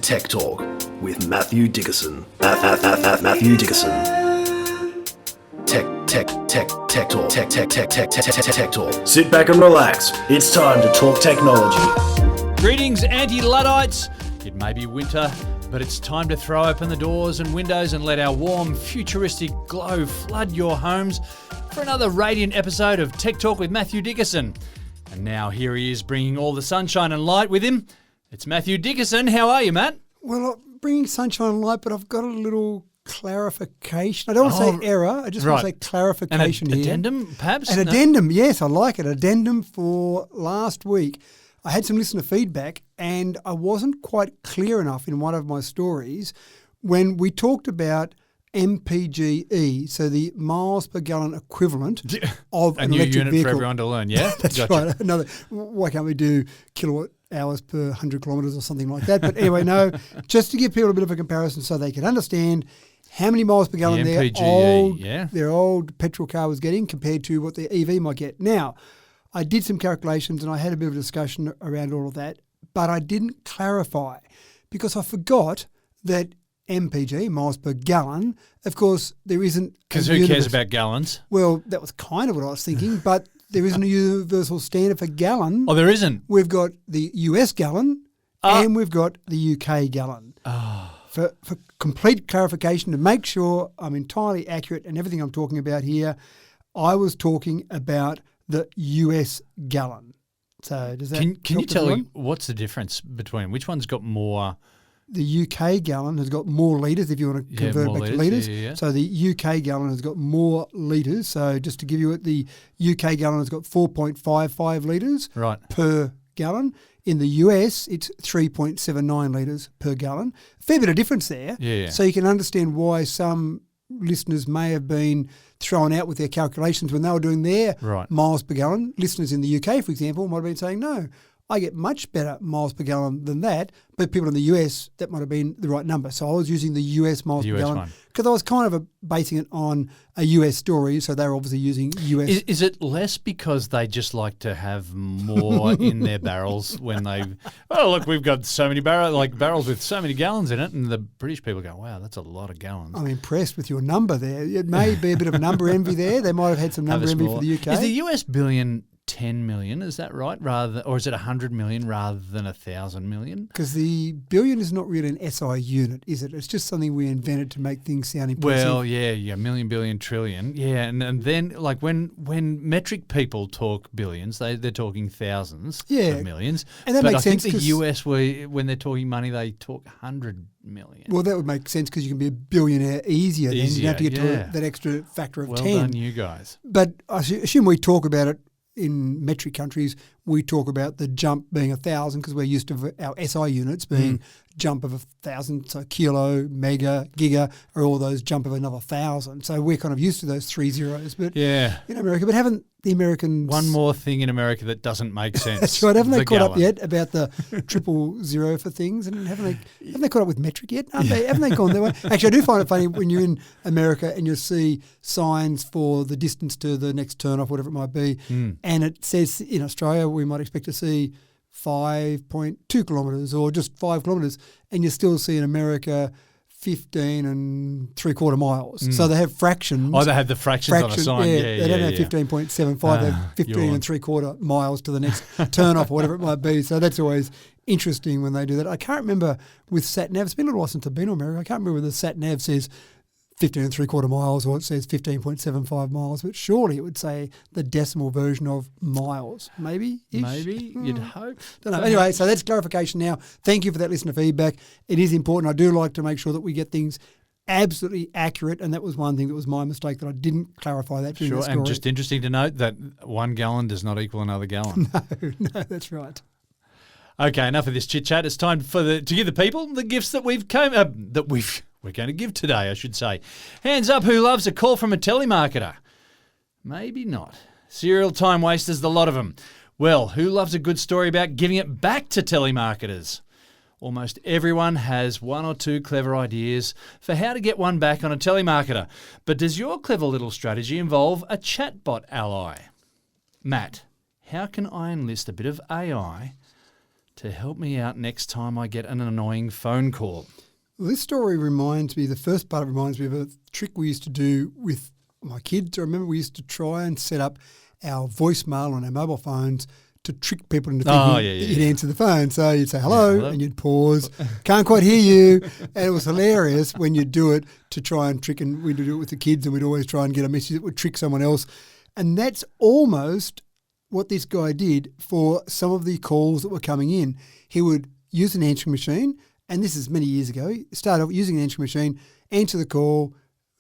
Tech Talk with Matthew Dickerson. Matthew Dickerson. Tech Talk. Sit back and relax. It's time to talk technology. Greetings, anti-Luddites. It may be winter, but it's time to throw open the doors and windows and let our warm, futuristic glow flood your homes for another radiant episode of Tech Talk with Matthew Dickerson. And now here he is, bringing all the sunshine and light with him. It's Matthew Dickerson. How are you, Matt? Well, bringing sunshine and light, but I've got a little clarification. I don't want to say error. I just want to say clarification here. Addendum, perhaps? An addendum, yes, I like it. Addendum for last week. I had some listener feedback and I wasn't quite clear enough in one of my stories when we talked about MPGE, so the miles per gallon equivalent of an electric unit vehicle. For everyone to learn, yeah? That's right. Why can't we do kilowatt hours per 100 kilometres or something like that? But anyway, no, just to give people a bit of a comparison so they can understand how many miles per gallon their old petrol car was getting compared to what their EV might get. Now, I did some calculations and I had a bit of a discussion around all of that, but I didn't clarify because I forgot that MPG, miles per gallon, of course, there isn't... Because who cares about gallons? Well, that was kind of what I was thinking, but there isn't a universal standard for gallon. Oh, there isn't? We've got the US gallon and we've got the UK gallon. For complete clarification, to make sure I'm entirely accurate and everything I'm talking about here, I was talking about the US gallon. So does that... Can you tell me what's the difference between which one's got more... The UK gallon has got more litres if you want to convert it back to litres. Yeah. So the UK gallon has got more litres. So just to give you it, the UK gallon has got 4.55 litres per gallon. In the US, it's 3.79 litres per gallon. Fair bit of difference there. Yeah. So you can understand why some listeners may have been thrown out with their calculations when they were doing their miles per gallon. Listeners in the UK, for example, might have been saying, no, I get much better miles per gallon than that, but people in the US, that might have been the right number. So I was using the US miles per gallon because I was kind of basing it on a US story, so they were obviously using US. Is it less because they just like to have more in their barrels when they, oh, look, we've got so many barrels with so many gallons in it, and the British people go, wow, that's a lot of gallons. I'm impressed with your number there. It may be a bit of number envy there. They might have had some number envy for the UK. Is the US billion 10 million, is that right? Or is it 100 million rather than 1,000 million? Because the billion is not really an SI unit, is it? It's just something we invented to make things sound impressive. Well, yeah, million, billion, trillion. Yeah, and then like when metric people talk billions, they're talking thousands of millions. And that makes sense. I think the US, when they're talking money, they talk 100 million. Well, that would make sense because you can be a billionaire easier. Then you don't have to get to that extra factor of 10. Well done, you guys. But I assume we talk about it in metric countries, we talk about the jump being 1,000 because we're used to our SI units being jump of 1,000. So kilo, mega, giga are all those jump of another 1,000. So we're kind of used to those 3 zeros. But in America, but haven't the Americans... One more thing in America that doesn't make sense. That's right. Haven't they caught up yet about the 000 for things? And haven't they caught up with metric yet? Haven't they gone that way? Actually, I do find it funny when you're in America and you see signs for the distance to the next turn-off, whatever it might be, and it says in Australia we might expect to see 5.2 kilometres or just 5 kilometres, and you still see in America 15 3/4 miles. So they have fractions. Oh, they have the fractions on the sign. They don't have 15.75, they have 15 3/4 miles to the next turn off or whatever it might be. So that's always interesting when they do that. I can't remember with sat-nav. It's been a little while since I've been to America. I can't remember whether the sat-nav says 15 3/4 miles or it says 15.75 miles, but surely it would say the decimal version of miles. Maybe? You'd hope. Don't know. Anyway, so that's clarification now. Thank you for that listener feedback. It is important. I do like to make sure that we get things absolutely accurate, and that was one thing that was my mistake, that I didn't clarify that during the story. And just interesting to note that 1 gallon does not equal another gallon. No, that's right. Okay, enough of this chit-chat. It's time to give the people the gifts that we're going to give today, I should say. Hands up who loves a call from a telemarketer. Maybe not. Serial time wasters, the lot of them. Well, who loves a good story about giving it back to telemarketers? Almost everyone has one or two clever ideas for how to get one back on a telemarketer. But does your clever little strategy involve a chatbot ally? Matt, how can I enlist a bit of AI to help me out next time I get an annoying phone call. Well, this story reminds me, the first part reminds me of a trick we used to do with my kids. I remember we used to try and set up our voicemail on our mobile phones to trick people into thinking that you'd answer the phone. So you'd say hello, and you'd pause, can't quite hear you. And it was hilarious when you'd do it to try and trick, and we'd do it with the kids, and we'd always try and get a message that would trick someone else. And that's almost what this guy did for some of the calls that were coming in. He would use an answering machine, and this is many years ago. He started off using an answering machine, answer the call,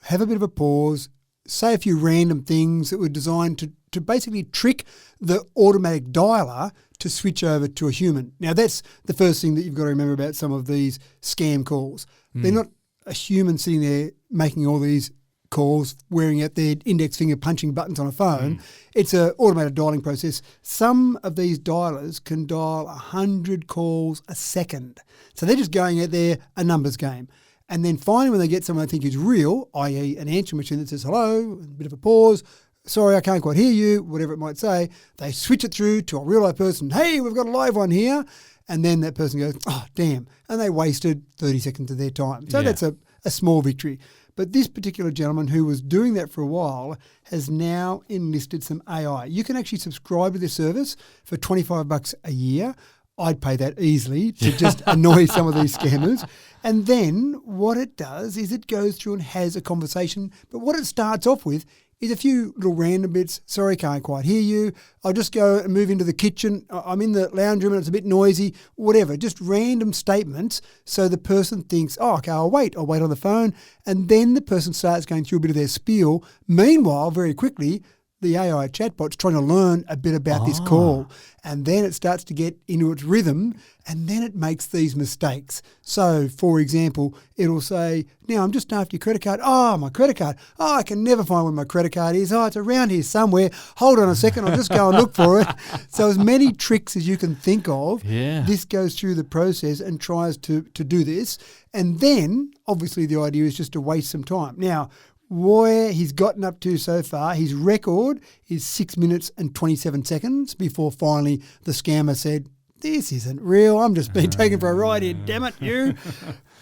have a bit of a pause, say a few random things that were designed to basically trick the automatic dialer to switch over to a human. Now, that's the first thing that you've got to remember about some of these scam calls. They're not a human sitting there making all these calls, wearing out their index finger, punching buttons on a phone. It's an automated dialing process. Some of these dialers can dial 100 calls a second. So they're just going out there, a numbers game. And then finally, when they get someone they think is real, i.e. an answering machine that says hello, a bit of a pause, sorry, I can't quite hear you, whatever it might say, they switch it through to a real live person. Hey, we've got a live one here. And then that person goes, oh, damn. And they wasted 30 seconds of their time. So that's a small victory. But this particular gentleman who was doing that for a while has now enlisted some AI. You can actually subscribe to this service for $25 a year. I'd pay that easily to just annoy some of these scammers. And then what it does is it goes through and has a conversation. But what it starts off with is a few little random bits. Sorry, can't quite hear you. I'll just go and move into the kitchen. I'm in the lounge room and it's a bit noisy. Whatever, just random statements so the person thinks, oh, okay, I'll wait on the phone. And then the person starts going through a bit of their spiel. Meanwhile, very quickly, the AI chatbot's trying to learn a bit about this call, and then it starts to get into its rhythm, and then it makes these mistakes. So, for example, it'll say, now I'm just after your credit card. Oh, my credit card. Oh, I can never find where my credit card is. Oh, it's around here somewhere. Hold on a second. I'll just go and look for it. So as many tricks as you can think of, this goes through the process and tries to do this. And then, obviously, the idea is just to waste some time. Now, where he's gotten up to so far, his record is 6 minutes and 27 seconds before finally the scammer said, this isn't real. I'm just being taken for a ride here. Damn it, you.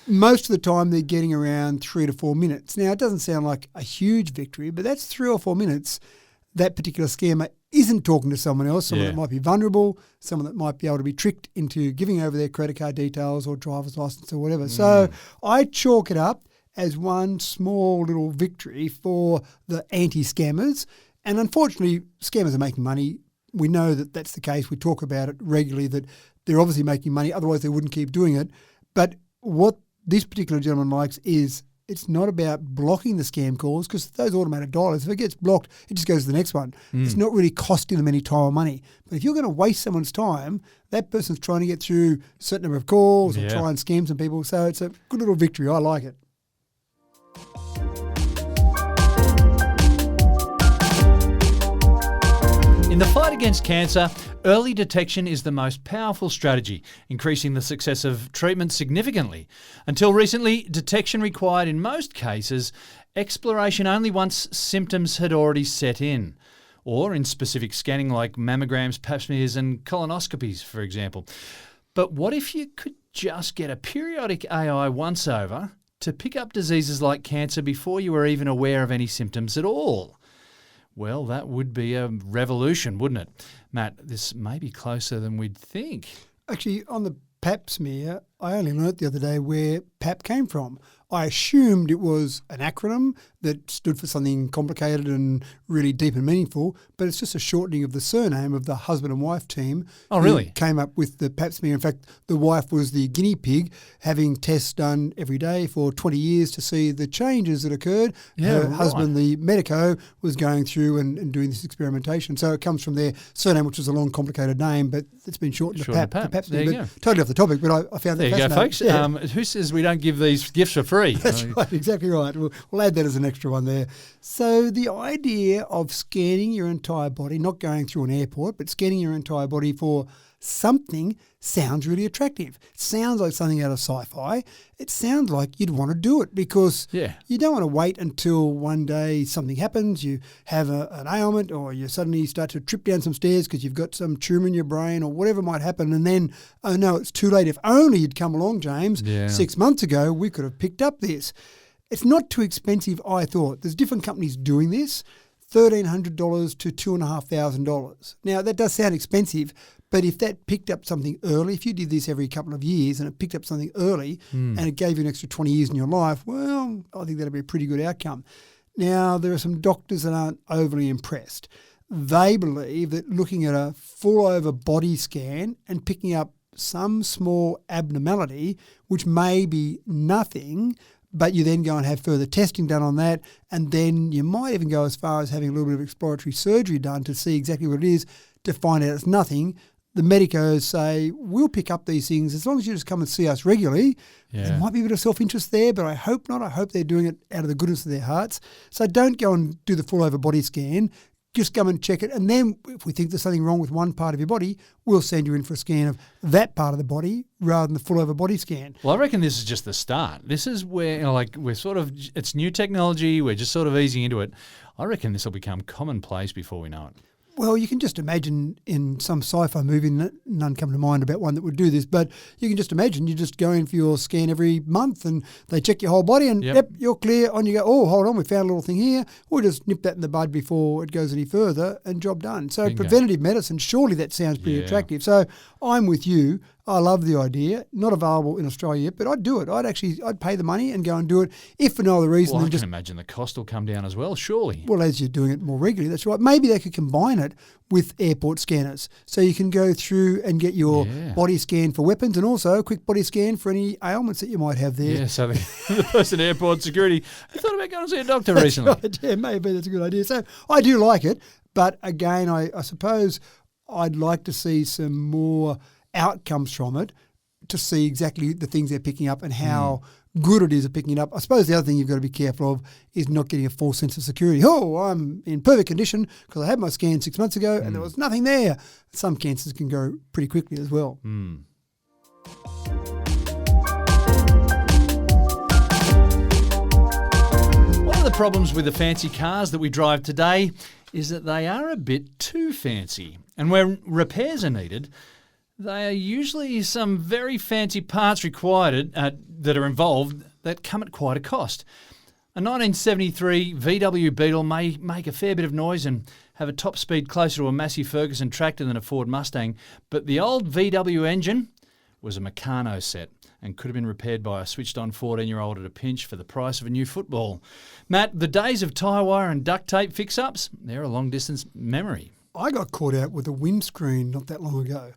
Most of the time they're getting around 3 to 4 minutes. Now, it doesn't sound like a huge victory, but that's 3 or 4 minutes. That particular scammer isn't talking to someone else, someone that might be vulnerable, someone that might be able to be tricked into giving over their credit card details or driver's license or whatever. So I chalk it up as one small little victory for the anti-scammers. And unfortunately, scammers are making money. We know that that's the case. We talk about it regularly, that they're obviously making money. Otherwise, they wouldn't keep doing it. But what this particular gentleman likes is it's not about blocking the scam calls, because those automated dialers, if it gets blocked, it just goes to the next one. It's not really costing them any time or money. But if you're going to waste someone's time, that person's trying to get through a certain number of calls or try and scam some people. So it's a good little victory. I like it. In the fight against cancer, early detection is the most powerful strategy, increasing the success of treatment significantly. Until recently, detection required in most cases exploration only once symptoms had already set in, or in specific scanning like mammograms, pap smears and colonoscopies, for example. But what if you could just get a periodic AI once-over to pick up diseases like cancer before you were even aware of any symptoms at all? Well, that would be a revolution, wouldn't it? Matt, this may be closer than we'd think. Actually, on the pap smear, I only learnt the other day where pap came from. I assumed it was an acronym that stood for something complicated and really deep and meaningful, but it's just a shortening of the surname of the husband and wife team. Oh, really? Came up with the pap smear. In fact, the wife was the guinea pig, having tests done every day for 20 years to see the changes that occurred. Her husband, the medico, was going through and doing this experimentation. So it comes from their surname, which is a long, complicated name, but it's been shortened to pap smear. There you go. Totally off the topic, but I found that fascinating. There you go, folks. Yeah. Who says we don't give these gifts for free? That's right, exactly right. We'll add that as an extra one there. So the idea of scanning your entire body, not going through an airport, but scanning your entire body for something sounds really attractive. It sounds like something out of sci-fi. It sounds like you'd want to do it because you don't want to wait until one day something happens, you have an ailment, or you suddenly start to trip down some stairs because you've got some tumour in your brain or whatever might happen, and then, oh no, it's too late. If only you'd come along, James, 6 months ago, we could have picked up this. It's not too expensive, I thought. There's different companies doing this. $1,300 to $2,500. Now, that does sound expensive, but if that picked up something early, if you did this every couple of years and it picked up something early and it gave you an extra 20 years in your life, well, I think that'd be a pretty good outcome. Now, there are some doctors that aren't overly impressed. They believe that looking at a full-over body scan and picking up some small abnormality, which may be nothing, but you then go and have further testing done on that, and then you might even go as far as having a little bit of exploratory surgery done to see exactly what it is, to find out it's nothing. The medicos say, we'll pick up these things as long as you just come and see us regularly. There might be a bit of self-interest there, but I hope not. I hope they're doing it out of the goodness of their hearts. So don't go and do the full-over body scan. Just come and check it, and then if we think there's something wrong with one part of your body, we'll send you in for a scan of that part of the body rather than the full-over body scan. Well, I reckon this is just the start. This is where, it's new technology, we're just sort of easing into it. I reckon this will become commonplace before we know it. Well, you can just imagine in some sci-fi movie, none come to mind about one that would do this, but you can just imagine you just go in for your scan every month and they check your whole body and, yep you're clear. On you go, oh, hold on, we found a little thing here. We'll just nip that in the bud before it goes any further and job done. So preventative medicine, surely that sounds pretty attractive. So I'm with you. I love the idea. Not available in Australia yet, but I'd do it. I'd pay the money and go and do it, if for no other reason than than just... I can imagine the cost will come down as well, surely. Well, as you're doing it more regularly, that's right. Maybe they could combine it with airport scanners. So you can go through and get your body scan for weapons and also a quick body scan for any ailments that you might have there. Yeah, so the person at airport security, I thought about going to see a doctor recently. Right. Yeah, maybe that's a good idea. So I do like it, but again, I suppose I'd like to see some more outcomes from it, to see exactly the things they're picking up and how good it is at picking it up. I suppose the other thing you've got to be careful of is not getting a false sense of security. Oh, I'm in perfect condition because I had my scan 6 months ago and there was nothing there. Some cancers can go pretty quickly as well. One of the problems with the fancy cars that we drive today is that they are a bit too fancy. And where repairs are needed, they are usually some very fancy parts required that are involved that come at quite a cost. A 1973 VW Beetle may make a fair bit of noise and have a top speed closer to a Massey Ferguson tractor than a Ford Mustang, but the old VW engine was a Meccano set and could have been repaired by a switched-on 14-year-old at a pinch for the price of a new football. Matt, the days of tyre wire and duct tape fix-ups, they're a long-distance memory. I got caught out with a windscreen not that long ago.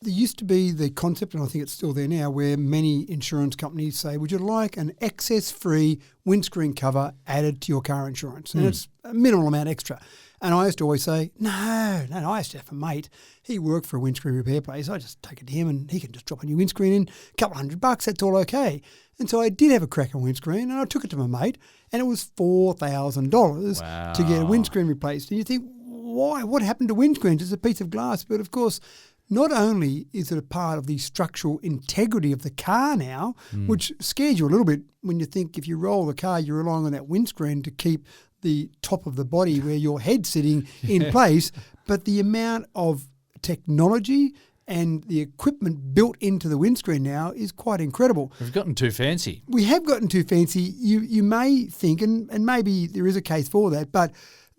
There used to be the concept, and I think it's still there now, where many insurance companies say, would you like an excess-free windscreen cover added to your car insurance? And it's a minimal amount extra. And I used to always say, no, I used to have a mate. He worked for a windscreen repair place. I just take it to him and he can just drop a new windscreen in, a couple $100, that's all okay. And so I did have a crack on windscreen and I took it to my mate and it was $4,000 to get a windscreen replaced. And you think, why? What happened to windscreens? It's a piece of glass. But of course, not only is it a part of the structural integrity of the car now, which scares you a little bit when you think if you roll the car, you're relying on that windscreen to keep the top of the body where your head's sitting in place, but the amount of technology and the equipment built into the windscreen now is quite incredible. We've gotten too fancy. We have gotten too fancy. You may think, and maybe there is a case for that, but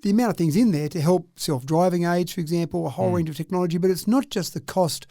the amount of things in there to help self-driving aids, for example, a whole range of technology, but it's not just the cost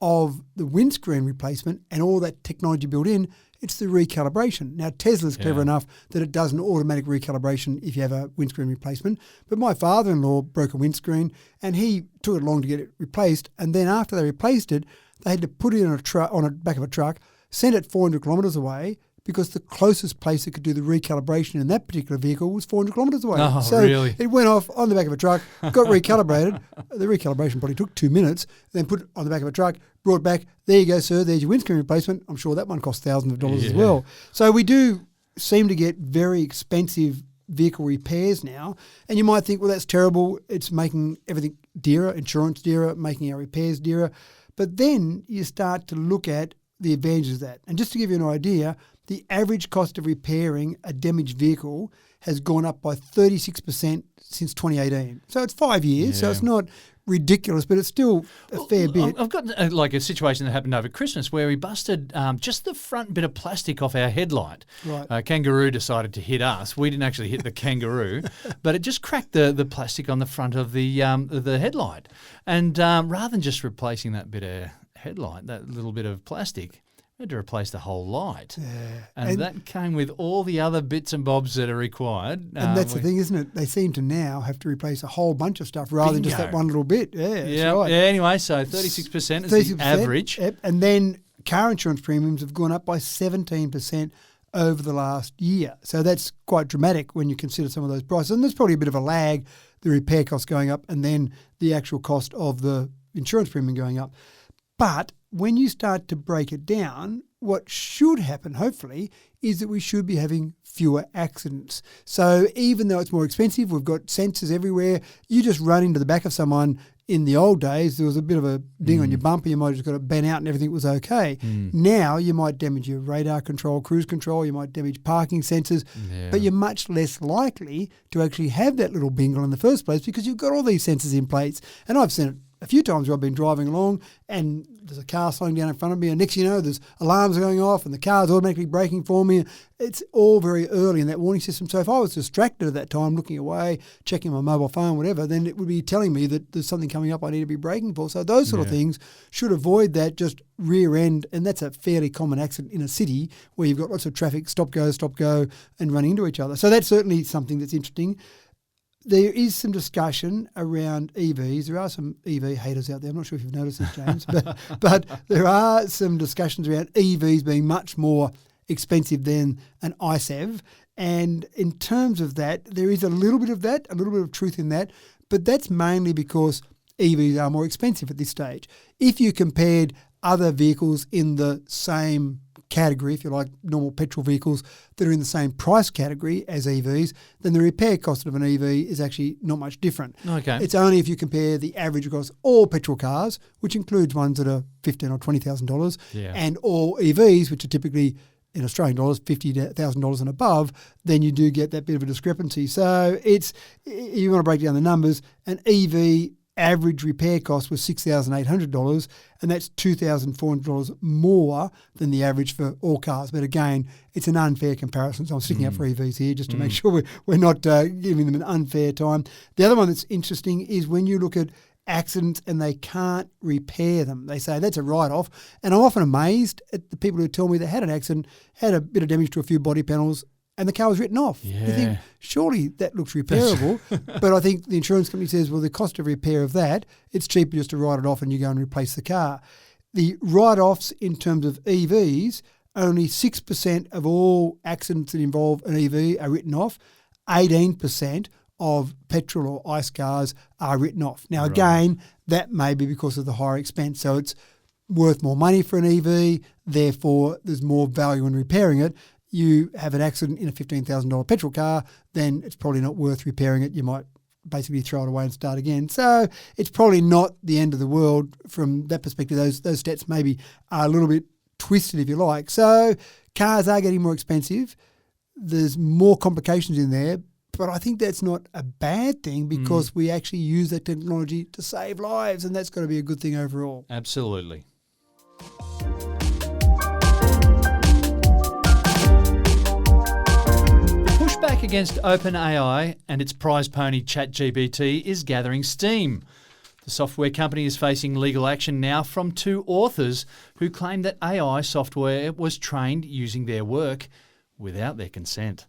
of the windscreen replacement and all that technology built in, it's the recalibration. Now, Tesla's clever enough that it does an automatic recalibration if you have a windscreen replacement, but my father-in-law broke a windscreen and he took it long to get it replaced, and then after they replaced it, they had to put it on the back of a truck, send it 400 kilometres away, because the closest place it could do the recalibration in that particular vehicle was 400 kilometres away. Oh, so really? It went off on the back of a truck, got recalibrated. The recalibration probably took 2 minutes, then put it on the back of a truck, brought it back. There you go, sir. There's your windscreen replacement. I'm sure that one cost thousands of dollars as well. So we do seem to get very expensive vehicle repairs now. And you might think, well, that's terrible. It's making everything dearer, insurance dearer, making our repairs dearer. But then you start to look at the advantages of that. And just to give you an idea, the average cost of repairing a damaged vehicle has gone up by 36% since 2018. So it's 5 years, so it's not ridiculous, but it's still a fair bit. I've got a situation that happened over Christmas where we busted just the front bit of plastic off our headlight. Right. Kangaroo decided to hit us. We didn't actually hit the kangaroo, but it just cracked the plastic on the front of the headlight. And rather than just replacing that bit of headlight, that little bit of plastic, we had to replace the whole light. Yeah. And that came with all the other bits and bobs that are required. And that's the thing, isn't it? They seem to now have to replace a whole bunch of stuff rather than just that one little bit. Yeah, that's right. Yeah, anyway, so 36% is the average. Yep. And then car insurance premiums have gone up by 17% over the last year. So that's quite dramatic when you consider some of those prices. And there's probably a bit of a lag, the repair costs going up and then the actual cost of the insurance premium going up. But when you start to break it down, what should happen, hopefully, is that we should be having fewer accidents. So even though it's more expensive, we've got sensors everywhere. You just run into the back of someone. In the old days, there was a bit of a ding on your bumper. You might have just got it bent out and everything was okay. Now you might damage your radar control, cruise control. You might damage parking sensors. Yeah. But you're much less likely to actually have that little bingle in the first place because you've got all these sensors in place. And I've seen it a few times where I've been driving along and there's a car slowing down in front of me and next thing you know there's alarms going off and the car's automatically braking for me. It's all very early in that warning system. So if I was distracted at that time, looking away, checking my mobile phone, whatever, then it would be telling me that there's something coming up I need to be braking for. So those sort of things should avoid that just rear end, and that's a fairly common accident in a city where you've got lots of traffic, stop, go, and running into each other. So that's certainly something that's interesting. There is some discussion around EVs. There are some EV haters out there. I'm not sure if you've noticed this, James, but there are some discussions around EVs being much more expensive than an ICE. And in terms of that, there is a little bit of that, a little bit of truth in that, but that's mainly because EVs are more expensive at this stage. If you compared other vehicles in the same category, if you like, normal petrol vehicles that are in the same price category as EVs, then the repair cost of an EV is actually not much different. Okay. It's only if you compare the average across all petrol cars, which includes ones that are $15,000 or $20,000, and all EVs, which are typically in Australian dollars, $50,000 and above, then you do get that bit of a discrepancy. So it's, you want to break down the numbers, an EV average repair cost was $6,800, and that's $2,400 more than the average for all cars. But again, it's an unfair comparison, so I'm sticking up for EVs here just to make sure we're not giving them an unfair time. The other one that's interesting is when you look at accidents and they can't repair them. They say that's a write-off, and I'm often amazed at the people who tell me they had an accident, had a bit of damage to a few body panels, and the car was written off. Yeah. You think, surely that looks repairable. But I think the insurance company says, well, the cost of repair of that, it's cheaper just to write it off and you go and replace the car. The write-offs in terms of EVs, only 6% of all accidents that involve an EV are written off. 18% of petrol or ICE cars are written off. Now, again, that may be because of the higher expense. So it's worth more money for an EV, therefore there's more value in repairing it. You have an accident in a $15,000 petrol car, then it's probably not worth repairing it. You might basically throw it away and start again. So it's probably not the end of the world from that perspective. Those stats maybe are a little bit twisted, if you like. So cars are getting more expensive. There's more complications in there, but I think that's not a bad thing because we actually use that technology to save lives, and that's got to be a good thing overall. Absolutely. Pushback against OpenAI and its prize pony ChatGPT is gathering steam. The software company is facing legal action now from two authors who claim that AI software was trained using their work without their consent.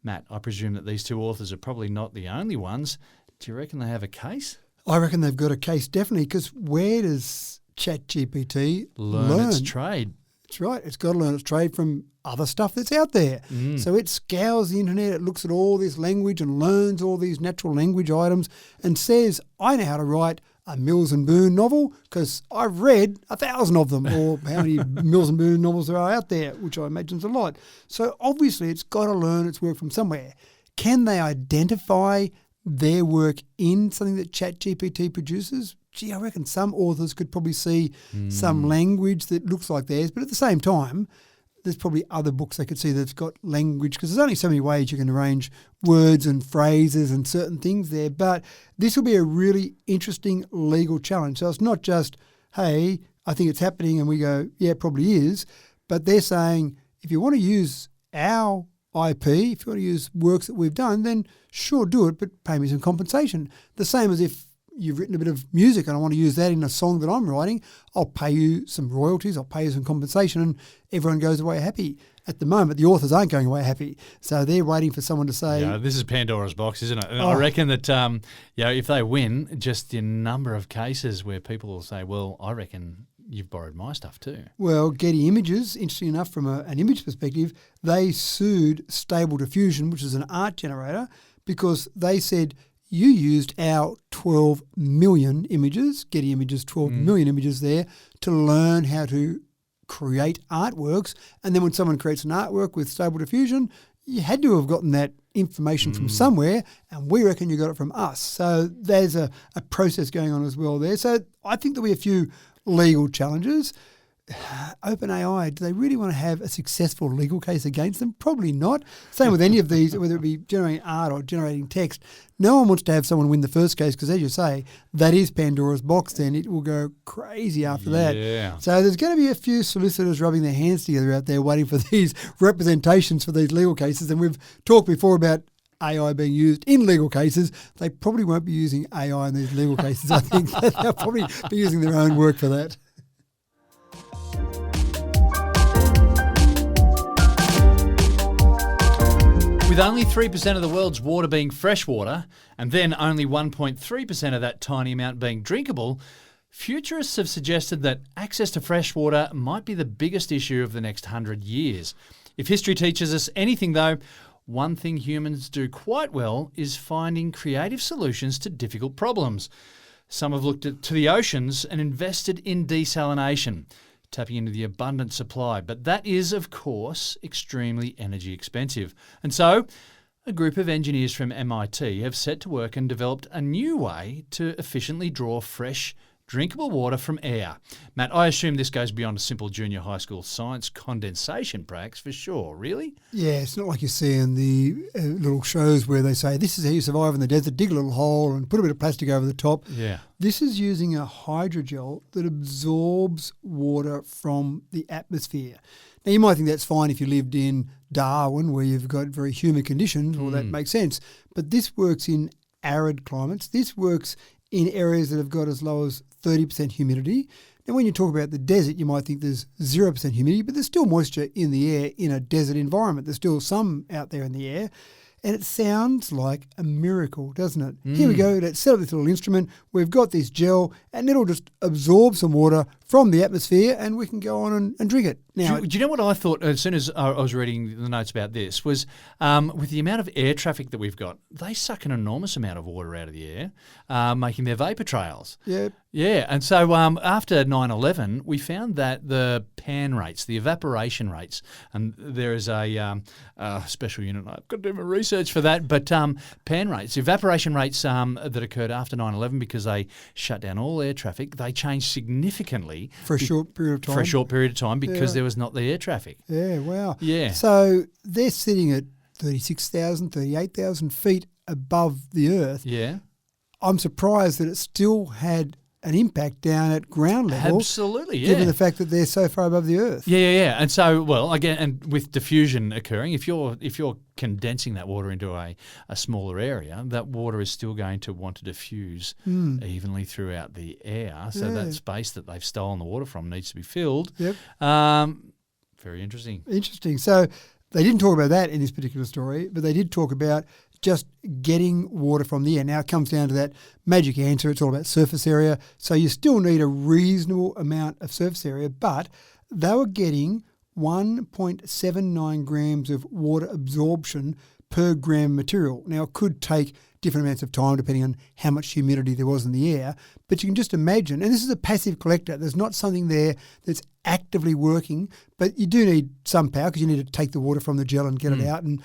Matt, I presume that these two authors are probably not the only ones. Do you reckon they have a case? I reckon they've got a case, definitely, because where does ChatGPT learn its trade? That's right. It's got to learn its trade from other stuff that's out there. So it scours the internet, it looks at all this language and learns all these natural language items and says, I know how to write a Mills and Boon novel because I've read 1,000 of them, or how many Mills and Boon novels there are out there, which I imagine is a lot. So obviously it's got to learn its work from somewhere. Can they identify their work in something that ChatGPT produces, gee, I reckon some authors could probably see some language that looks like theirs, but at the same time, there's probably other books they could see that's got language, because there's only so many ways you can arrange words and phrases and certain things there. But this will be a really interesting legal challenge. So it's not just, hey, I think it's happening, and we go, yeah, it probably is. But they're saying, if you want to use our IP, if you want to use works that we've done, then sure, do it, but pay me some compensation. The same as if you've written a bit of music and I want to use that in a song that I'm writing, I'll pay you some royalties, I'll pay you some compensation, and everyone goes away happy. At the moment, the authors aren't going away happy. So they're waiting for someone to say... Yeah, this is Pandora's box, isn't it? And I reckon that if they win, just the number of cases where people will say, well, I reckon you've borrowed my stuff too. Well, Getty Images, interesting enough from an image perspective, they sued Stable Diffusion, which is an art generator, because they said, you used our 12 million images, Getty Images, 12 million images there, to learn how to create artworks. And then when someone creates an artwork with Stable Diffusion, you had to have gotten that information from somewhere, and we reckon you got it from us. So there's a process going on as well there. So I think there'll be a few legal challenges. OpenAI, do they really want to have a successful legal case against them? Probably not. Same with any of these, whether it be generating art or generating text. No one wants to have someone win the first case because, as you say, that is Pandora's box then. It will go crazy after that. So there's going to be a few solicitors rubbing their hands together out there waiting for these representations for these legal cases. And we've talked before about AI being used in legal cases. They probably won't be using AI in these legal cases. I think they'll probably be using their own work for that. With only 3% of the world's water being freshwater, and then only 1.3% of that tiny amount being drinkable, futurists have suggested that access to fresh water might be the biggest issue of the next 100 years. If history teaches us anything, though, one thing humans do quite well is finding creative solutions to difficult problems. Some have looked to the oceans and invested in desalination, tapping into the abundant supply. But that is, of course, extremely energy expensive. And so a group of engineers from MIT have set to work and developed a new way to efficiently draw fresh, drinkable water from air. Matt, I assume this goes beyond a simple junior high school science condensation pracs for sure, really? Yeah, it's not like you see in the little shows where they say, this is how you survive in the desert, dig a little hole and put a bit of plastic over the top. Yeah. This is using a hydrogel that absorbs water from the atmosphere. Now, you might think that's fine if you lived in Darwin where you've got very humid conditions, well, that makes sense. But this works in arid climates. This works in areas that have got as low as 30% humidity. Now, when you talk about the desert, you might think there's 0% humidity, but there's still moisture in the air in a desert environment. There's still some out there in the air. And it sounds like a miracle, doesn't it? Here we go. Let's set up this little instrument. We've got this gel, and it'll just absorb some water from the atmosphere, and we can go on and drink it. Now, do you know what I thought as soon as I was reading the notes about this was with the amount of air traffic that we've got, they suck an enormous amount of water out of the air, making their vapour trails. Yeah. Yeah, and so after 9/11, we found that the pan rates, the evaporation rates, and there is a special unit, I've got to do my research for that, but pan rates, evaporation rates that occurred after 9/11 because they shut down all air traffic, they changed significantly. For a short period of time. For a short period of time because there was not the air traffic. Yeah, wow. Yeah. So they're sitting at 36,000, 38,000 feet above the Earth. Yeah. I'm surprised that it still had an impact down at ground level. Absolutely, yeah. Given the fact that they're so far above the Earth. Yeah. And so, well, again, and with diffusion occurring, if you're condensing that water into a smaller area, that water is still going to want to diffuse evenly throughout the air. So that space that they've stolen the water from needs to be filled. Yep. Very interesting. Interesting. So they didn't talk about that in this particular story, but they did talk about just getting water from the air. Now it comes down to that magic answer. It's all about surface area. So you still need a reasonable amount of surface area, but they were getting 1.79 grams of water absorption per gram material. Now it could take different amounts of time depending on how much humidity there was in the air, but you can just imagine, and this is a passive collector, there's not something there that's actively working, but you do need some power because you need to take the water from the gel and get it out and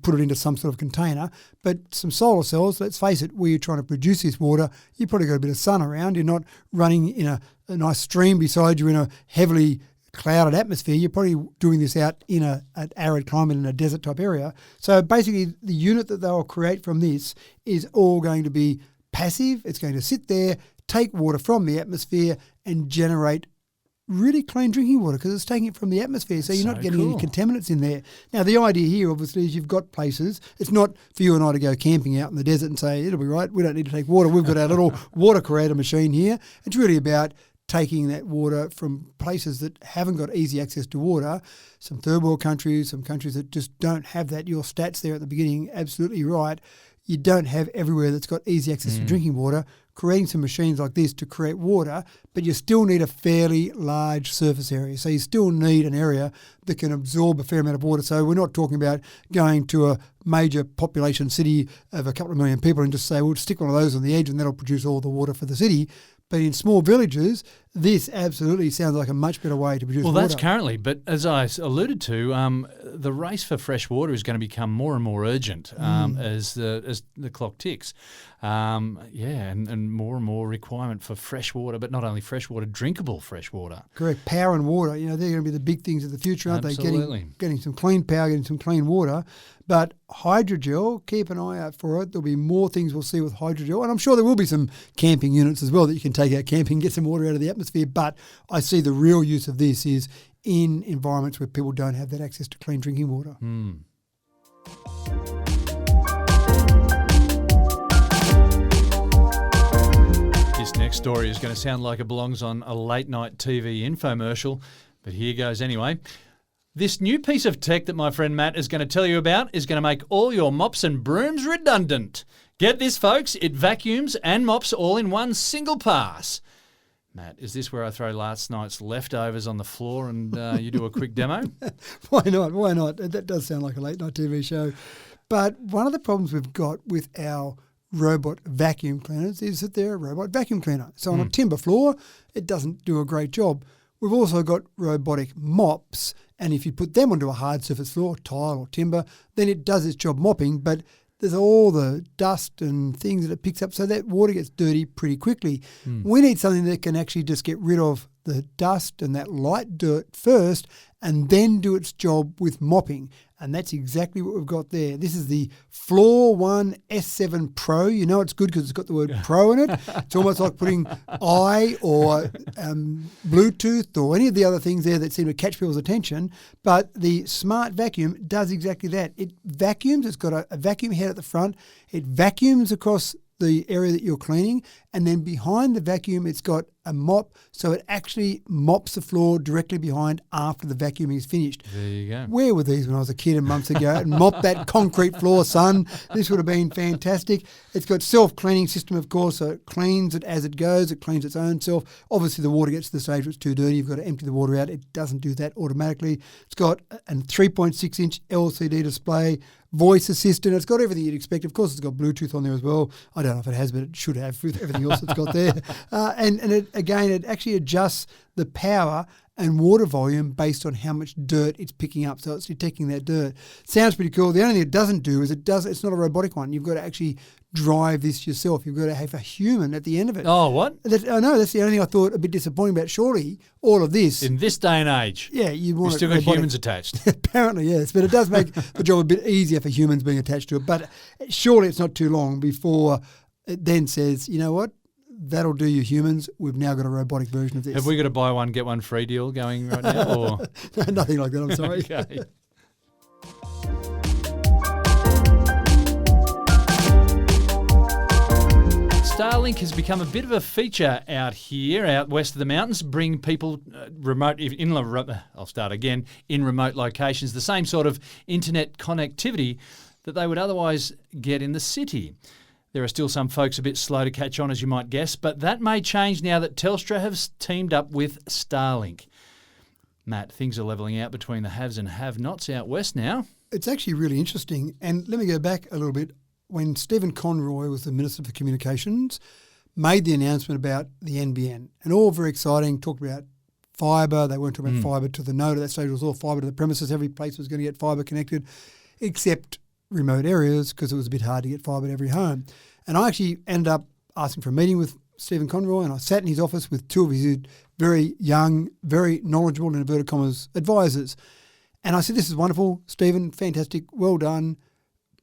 put it into some sort of container. But some solar cells, let's face it, where you're trying to produce this water, you've probably got a bit of sun around. You're not running in a nice stream beside you in a heavily clouded atmosphere. You're probably doing this out in an arid climate in a desert type area. So basically the unit that they'll create from this is all going to be passive. It's going to sit there, take water from the atmosphere and generate really clean drinking water because it's taking it from the atmosphere, so you're not getting any contaminants in there. Now, the idea here, obviously, is you've got places. It's not for you and I to go camping out in the desert and say, it'll be right, we don't need to take water. We've got our little water creator machine here. It's really about taking that water from places that haven't got easy access to water, some third world countries, some countries that just don't have that. Your stats there at the beginning, absolutely right. You don't have everywhere that's got easy access to drinking water. Creating some machines like this to create water, but you still need a fairly large surface area. So you still need an area that can absorb a fair amount of water. So we're not talking about going to a major population city of a couple of million people and just say, we'll stick one of those on the edge and that'll produce all the water for the city. But in small villages, this absolutely sounds like a much better way to produce water. Well, that's currently, but as I alluded to, the race for fresh water is going to become more and more urgent as the clock ticks. And more and more requirement for fresh water, but not only fresh water, drinkable fresh water. Correct. Power and water, they're going to be the big things of the future, aren't Absolutely. they? Getting some clean power, getting some clean water. But hydrogel, keep an eye out for it. There'll be more things we'll see with hydrogel. And I'm sure there will be some camping units as well that you can take out camping and get some water out of the atmosphere. But I see the real use of this is in environments where people don't have that access to clean drinking water. This next story is going to sound like it belongs on a late-night TV infomercial, but here goes anyway. This new piece of tech that my friend Matt is going to tell you about is going to make all your mops and brooms redundant. Get this, folks, it vacuums and mops all in one single pass. Matt, is this where I throw last night's leftovers on the floor and you do a quick demo? Why not? Why not? That does sound like a late-night TV show. But one of the problems we've got with our robot vacuum cleaners is that they're a robot vacuum cleaner. So on a timber floor, it doesn't do a great job. We've also got robotic mops, and if you put them onto a hard surface floor, tile or timber, then it does its job mopping, but there's all the dust and things that it picks up, so that water gets dirty pretty quickly. We need something that can actually just get rid of the dust and that light dirt first and then do its job with mopping. And that's exactly what we've got there. This is the Floor One S7 Pro. You know it's good because it's got the word Pro in it. It's almost like putting I or Bluetooth or any of the other things there that seem to catch people's attention. But the smart vacuum does exactly that. It vacuums. It's got a vacuum head at the front. It vacuums across the area that you're cleaning, and then behind the vacuum it's got a mop, so it actually mops the floor directly behind after the vacuuming is finished. There you go. Where were these when I was a kid and months ago? And mop that concrete floor, son. This would have been fantastic. It's got self-cleaning system, of course, so it cleans it as it goes. It cleans its own self. Obviously, the water gets to the stage where it's too dirty. You've got to empty the water out. It doesn't do that automatically. It's got a 3.6-inch LCD display, voice assistant. It's got everything you'd expect. Of course, it's got Bluetooth on there as well. I don't know if it has, but it should have with everything else it's got there. And it actually adjusts the power and water volume based on how much dirt it's picking up. So it's detecting that dirt. Sounds pretty cool. The only thing it doesn't do is it's not a robotic one. You've got to actually drive this yourself. You've got to have a human at the end of it. Oh, what? I know, that's the only thing I thought a bit disappointing about. Surely all of this. In this day and age. Yeah, you want You've still got humans attached. Apparently, yes. But it does make the job a bit easier for humans being attached to it. But surely it's not too long before it then says, you know what? That'll do you humans. We've now got a robotic version of this. Have we got a buy one, get one free deal going right now? Or? No, nothing like that, I'm sorry. Okay. Starlink has become a bit of a feature out here, out west of the mountains, bring people in remote locations, the same sort of internet connectivity that they would otherwise get in the city. There are still some folks a bit slow to catch on, as you might guess, but that may change now that Telstra has teamed up with Starlink. Matt, things are levelling out between the haves and have-nots out west now. It's actually really interesting. And let me go back a little bit. When Stephen Conroy was the Minister for Communications, made the announcement about the NBN, and all very exciting, talked about fibre. They weren't talking about fibre to the node. At that stage, it was all fibre to the premises. Every place was going to get fibre connected, except remote areas, because it was a bit hard to get fibre to every home. And I actually ended up asking for a meeting with Stephen Conroy, and I sat in his office with two of his very young, very knowledgeable, in inverted commas, advisors. And I said, this is wonderful, Stephen, fantastic, well done,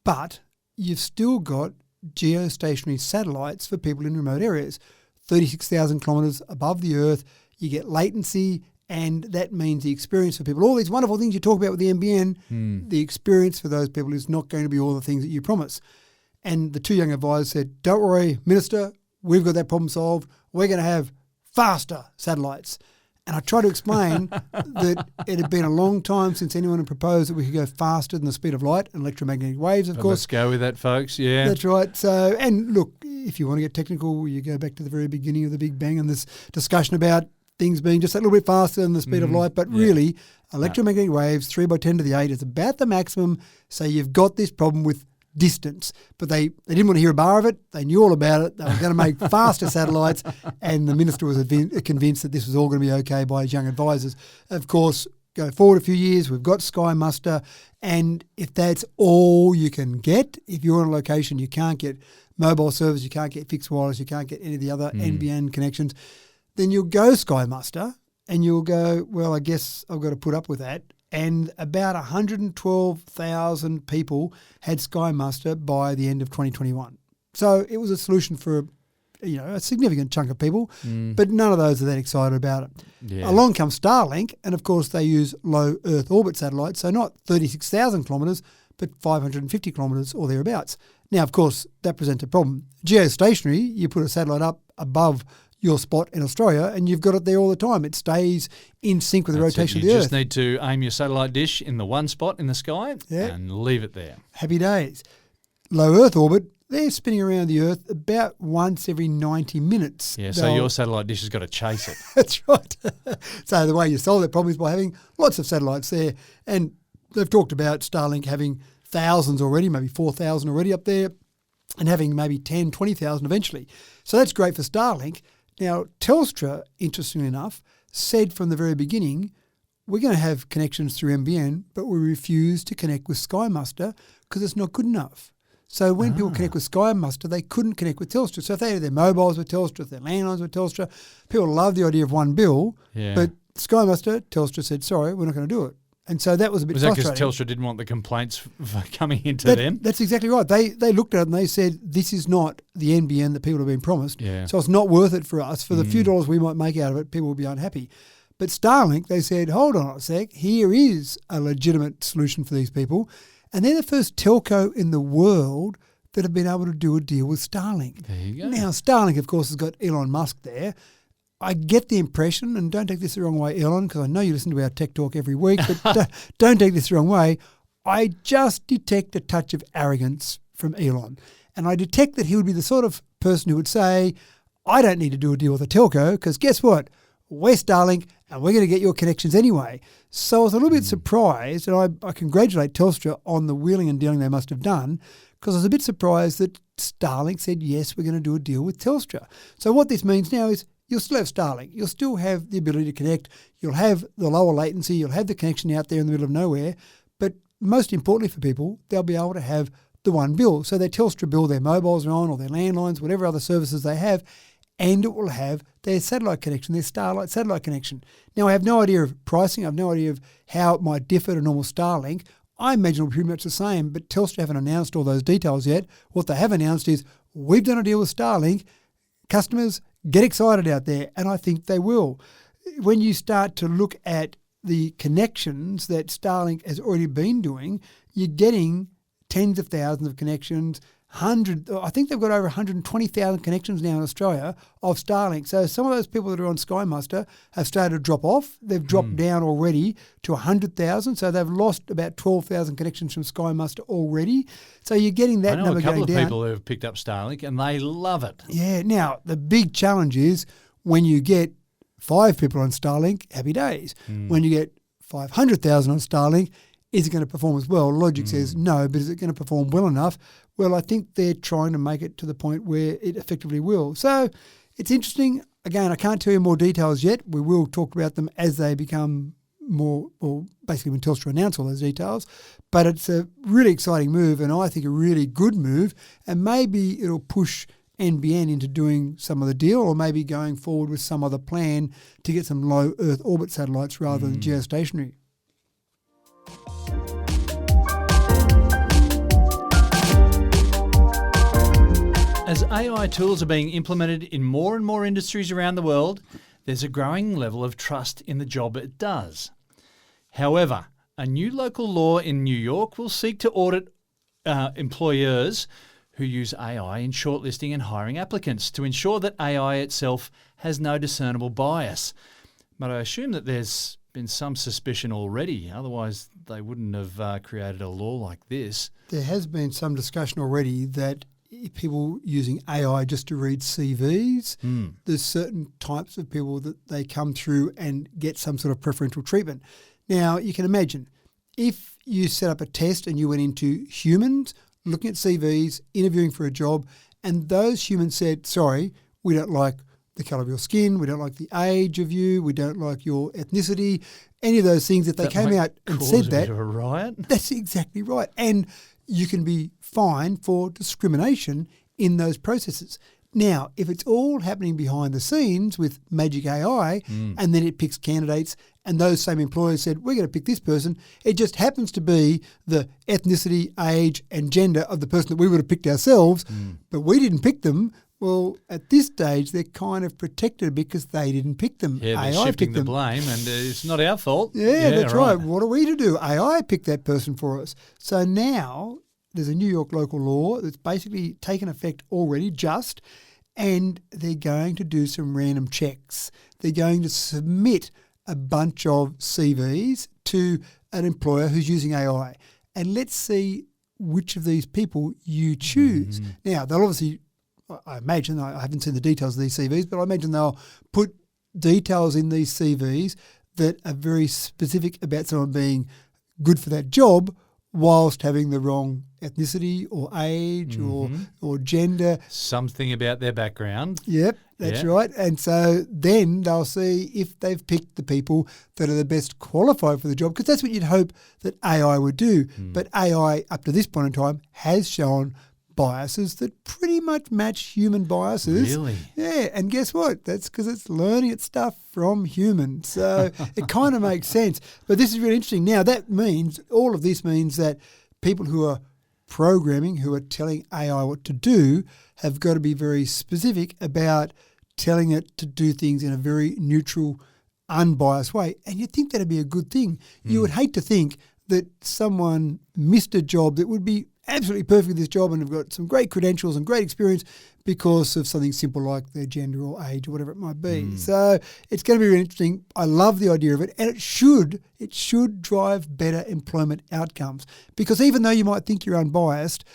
but you've still got geostationary satellites for people in remote areas, 36,000 kilometres above the Earth. You get latency, and that means the experience for people. All these wonderful things you talk about with the NBN, the experience for those people is not going to be all the things that you promise. And the two young advisors said, don't worry, Minister, we've got that problem solved. We're going to have faster satellites. And I tried to explain that it had been a long time since anyone had proposed that we could go faster than the speed of light and electromagnetic waves, of course. Let's go with that, folks. Yeah. That's right. So, and look, if you want to get technical, you go back to the very beginning of the Big Bang and this discussion about things being just a little bit faster than the speed of light. But really, electromagnetic waves, 3 by 10 to the 8, is about the maximum. So you've got this problem with distance, but they didn't want to hear a bar of it. They knew all about it. They were going to make faster satellites, and the minister was convinced that this was all going to be okay by his young advisors. Of course, go forward a few years, we've got Sky Muster, and if that's all you can get, if you're in a location you can't get mobile service, you can't get fixed wireless, you can't get any of the other NBN connections, then you'll go Sky Muster, and you'll go, well, I guess I've got to put up with that. And about 112,000 people had Sky Muster by the end of 2021. So it was a solution for a significant chunk of people, but none of those are that excited about it. Yeah. Along comes Starlink, and of course they use low Earth orbit satellites, so not 36,000 kilometres, but 550 kilometres or thereabouts. Now, of course, that presents a problem. Geostationary, you put a satellite up above your spot in Australia, and you've got it there all the time. It stays in sync with the rotation of the Earth. You just need to aim your satellite dish in the one spot in the sky and leave it there. Happy days. Low Earth orbit, they're spinning around the Earth about once every 90 minutes. Yeah, so your satellite dish has got to chase it. That's right. So the way you solve that problem is by having lots of satellites there. And they've talked about Starlink having thousands already, maybe 4,000 already up there, and having maybe 10, 20,000 eventually. So that's great for Starlink. Now, Telstra, interestingly enough, said from the very beginning, we're going to have connections through NBN, but we refuse to connect with Sky Muster because it's not good enough. So when people connect with Sky Muster, they couldn't connect with Telstra. So if they had their mobiles with Telstra, if their landlines with Telstra, people love the idea of one bill, but Sky Muster, Telstra said, sorry, we're not going to do it. And so that was a bit frustrating. Was that because Telstra didn't want the complaints coming into them? That's exactly right. They looked at it and they said, this is not the NBN that people have been promised. Yeah. So it's not worth it for us. For the few dollars we might make out of it, people will be unhappy. But Starlink, they said, hold on a sec, here is a legitimate solution for these people. And they're the first telco in the world that have been able to do a deal with Starlink. There you go. Now, Starlink, of course, has got Elon Musk there. I get the impression, and don't take this the wrong way, Elon, because I know you listen to our Tech Talk every week, but don't take this the wrong way. I just detect a touch of arrogance from Elon. And I detect that he would be the sort of person who would say, I don't need to do a deal with a telco, because guess what? We're Starlink, and we're going to get your connections anyway. So I was a little bit surprised, and I congratulate Telstra on the wheeling and dealing they must have done, because I was a bit surprised that Starlink said, yes, we're going to do a deal with Telstra. So what this means now is, you'll still have Starlink. You'll still have the ability to connect. You'll have the lower latency. You'll have the connection out there in the middle of nowhere. But most importantly for people, they'll be able to have the one bill. So their Telstra bill, their mobiles are on, or their landlines, whatever other services they have, and it will have their satellite connection, their Starlight satellite connection. Now, I have no idea of pricing. I have no idea of how it might differ to normal Starlink. I imagine it'll be pretty much the same, but Telstra haven't announced all those details yet. What they have announced is, we've done a deal with Starlink. Customers, get excited out there, and I think they will. When you start to look at the connections that Starlink has already been doing, you're getting tens of thousands of connections, I think they've got over 120,000 connections now in Australia of Starlink. So some of those people that are on Sky Muster have started to drop off. They've dropped down already to 100,000. So they've lost about 12,000 connections from Sky Muster already. So you're getting that number going down. I know a couple of people who have picked up Starlink and they love it. Yeah. Now, the big challenge is when you get 5 people on Starlink, happy days. When you get 500,000 on Starlink, is it going to perform as well? Logic says no, but is it going to perform well enough? Well, I think they're trying to make it to the point where it effectively will. So it's interesting. Again, I can't tell you more details yet. We will talk about them as they become more, or basically when Telstra announce all those details. But it's a really exciting move, and I think a really good move. And maybe it'll push NBN into doing some of the deal, or maybe going forward with some other plan to get some low Earth orbit satellites rather than geostationary. As AI tools are being implemented in more and more industries around the world, there's a growing level of trust in the job it does. However, a new local law in New York will seek to audit employers who use AI in shortlisting and hiring applicants to ensure that AI itself has no discernible bias. But I assume that there's been some suspicion already, otherwise they wouldn't have created a law like this. There has been some discussion already that people using AI just to read CVs, there's certain types of people that they come through and get some sort of preferential treatment. Now, you can imagine if you set up a test and you went into humans, looking at CVs, interviewing for a job, and those humans said, sorry, we don't like the colour of your skin, we don't like the age of you, we don't like your ethnicity, any of those things. If they came out and said that, bit of a riot. That's exactly right. And you can be fined for discrimination in those processes. Now, if it's all happening behind the scenes with magic AI and then it picks candidates and those same employers said, we're going to pick this person, it just happens to be the ethnicity, age and gender of the person that we would have picked ourselves, but we didn't pick them. Well, at this stage, they're kind of protected because they didn't pick them. Yeah, they're AI shifting picked the them. blame, and it's not our fault. Yeah, that's right. What are we to do? AI picked that person for us. So now there's a New York local law that's basically taken effect already and they're going to do some random checks. They're going to submit a bunch of CVs to an employer who's using AI. And let's see which of these people you choose. Now, they'll obviously, I imagine, I haven't seen the details of these CVs, but I imagine they'll put details in these CVs that are very specific about someone being good for that job whilst having the wrong ethnicity or age or gender. Something about their background. Yep, that's right. And so then they'll see if they've picked the people that are the best qualified for the job, because that's what you'd hope that AI would do. But AI, up to this point in time, has shown biases that pretty much match human biases. Really? Yeah, and guess what? That's because it's learning its stuff from humans. So it kind of makes sense. But this is really interesting. Now, that means, all of this means that people who are programming, who are telling AI what to do, have got to be very specific about telling it to do things in a very neutral, unbiased way. And you'd think that'd be a good thing. You would hate to think that someone missed a job that would be absolutely perfect for this job and have got some great credentials and great experience because of something simple like their gender or age or whatever it might be. So it's going to be really interesting. I love the idea of it, and it should drive better employment outcomes, because even though you might think you're unbiased,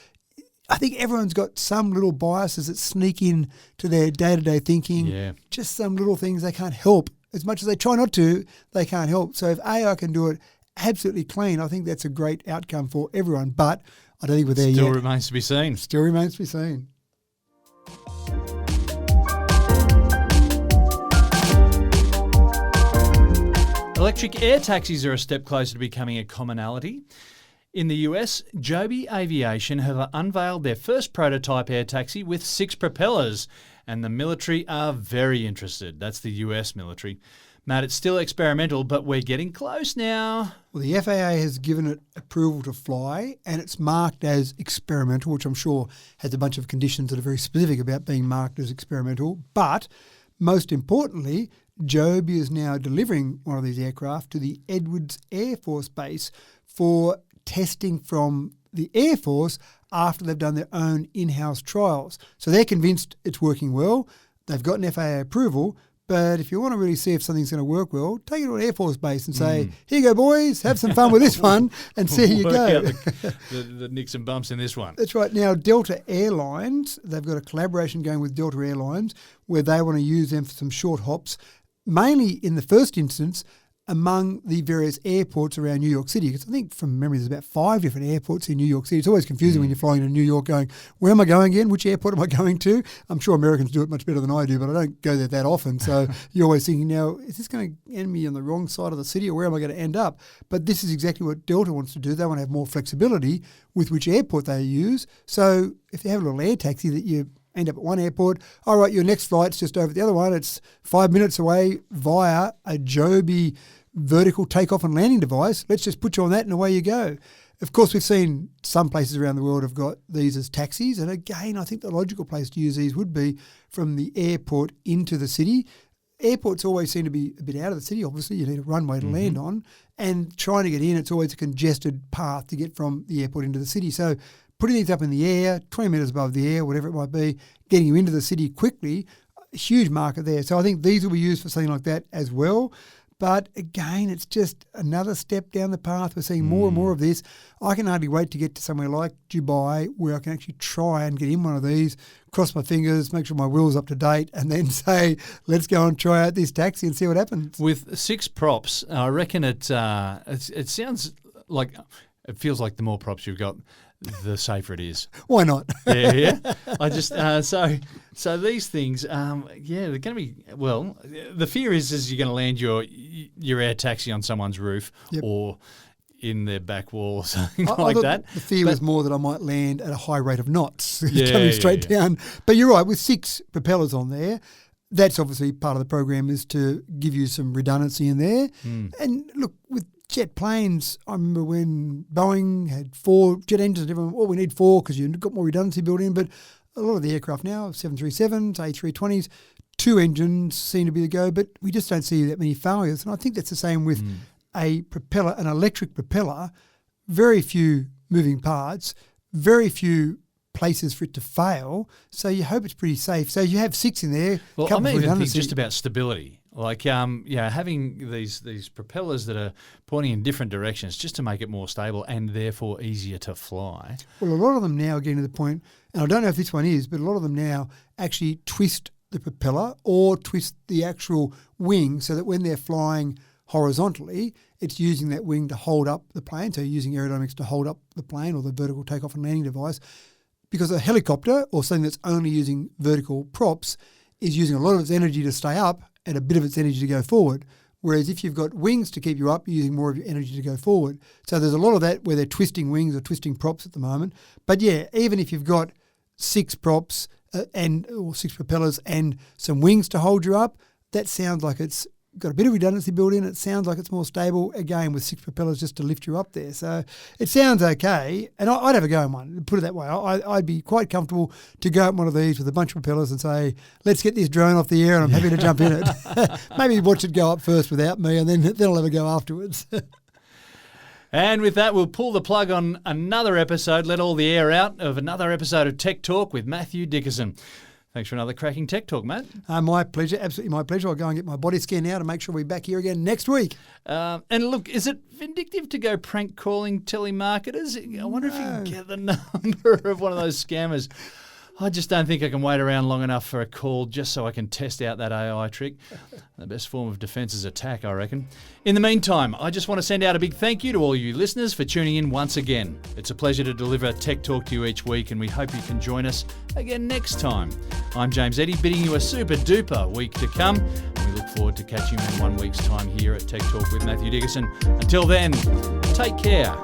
I think everyone's got some little biases that sneak in to their day-to-day thinking, just some little things they can't help. As much as they try not to, they can't help. So if AI can do it absolutely clean, I think that's a great outcome for everyone. But I don't think we're there yet. Still remains to be seen. Still remains to be seen. Electric air taxis are a step closer to becoming a commonality. In the US, Joby Aviation have unveiled their first prototype air taxi with 6 propellers, and the military are very interested. That's the US military. Matt, it's still experimental, but we're getting close now. Well, the FAA has given it approval to fly, and it's marked as experimental, which I'm sure has a bunch of conditions that are very specific about being marked as experimental. But most importantly, Joby is now delivering one of these aircraft to the Edwards Air Force Base for testing from the Air Force after they've done their own in-house trials. So they're convinced it's working well. They've gotten FAA approval. But if you want to really see if something's going to work well, take it to an Air Force base and say, here you go, boys, have some fun with this one and see how you go. the nicks and bumps in this one. That's right. Now, Delta Airlines, they've got a collaboration going with Delta Airlines where they want to use them for some short hops, mainly in the first instance among the various airports around New York City. Because I think from memory there's about 5 different airports in New York City. It's always confusing when you're flying to New York going, where am I going again? Which airport am I going to? I'm sure Americans do it much better than I do, but I don't go there that often. So you're always thinking, now, is this going to end me on the wrong side of the city or where am I going to end up? But this is exactly what Delta wants to do. They want to have more flexibility with which airport they use. So if they have a little air taxi that you end up at one airport, all right, your next flight's just over the other one. It's 5 minutes away via a Joby vertical takeoff and landing device. Let's just put you on that and away you go. Of course, we've seen some places around the world have got these as taxis. And again, I think the logical place to use these would be from the airport into the city. Airports always seem to be a bit out of the city. Obviously, you need a runway to land on. And trying to get in, it's always a congested path to get from the airport into the city. So putting these up in the air, 20 metres above the air, whatever it might be, getting you into the city quickly, a huge market there. So I think these will be used for something like that as well. But again, it's just another step down the path. We're seeing more and more of this. I can hardly wait to get to somewhere like Dubai where I can actually try and get in one of these, cross my fingers, make sure my wheel's up to date, and then say, let's go and try out this taxi and see what happens. With 6 props, I reckon it sounds like, it feels like the more props you've got, the safer it is. Why not? Yeah. I just so these things, they're going to be, well, the fear is you're going to land your air taxi on someone's roof or in their back wall or something like that. The fear was more that I might land at a high rate of knots coming straight down. But you're right, with 6 propellers on there, that's obviously part of the program is to give you some redundancy in there. And look, with jet planes, I remember when Boeing had 4 jet engines, everyone, we need 4 because you've got more redundancy built in. But a lot of the aircraft now, 737s, A320s, 2 engines seem to be the go, but we just don't see that many failures. And I think that's the same with a propeller, an electric propeller, very few moving parts, very few places for it to fail. So you hope it's pretty safe. So you have 6 in there. Well, I mean, even think just about stability. Like, having these propellers that are pointing in different directions just to make it more stable and therefore easier to fly. Well, a lot of them now are getting to the point, and I don't know if this one is, but a lot of them now actually twist the propeller or twist the actual wing so that when they're flying horizontally, it's using that wing to hold up the plane. So you're using aerodynamics to hold up the plane or the vertical takeoff and landing device. Because a helicopter or something that's only using vertical props is using a lot of its energy to stay up and a bit of its energy to go forward. Whereas if you've got wings to keep you up, you're using more of your energy to go forward. So there's a lot of that where they're twisting wings or twisting props at the moment. But yeah, even if you've got 6 props or 6 propellers and some wings to hold you up, that sounds like it's got a bit of redundancy built in. It sounds like it's more stable, again, with 6 propellers just to lift you up there. So it sounds okay. And I'd have a go in one, put it that way. I'd be quite comfortable to go up one of these with a bunch of propellers and say, let's get this drone off the air and I'm happy to jump in it. Maybe watch it go up first without me and then I'll have a go afterwards. And with that, we'll pull the plug on another episode, let all the air out of another episode of Tech Talk with Matthew Dickerson. Thanks for another cracking Tech Talk, Matt. My pleasure, absolutely my pleasure. I'll go and get my body scan out and make sure we're back here again next week. And look, is it vindictive to go prank calling telemarketers? I wonder if you can get the number of one of those scammers. I just don't think I can wait around long enough for a call just so I can test out that AI trick. The best form of defence is attack, I reckon. In the meantime, I just want to send out a big thank you to all you listeners for tuning in once again. It's a pleasure to deliver Tech Talk to you each week, and we hope you can join us again next time. I'm James Eddy, bidding you a super duper week to come, and we look forward to catching you in 1 week's time here at Tech Talk with Matthew Dickerson. Until then, take care.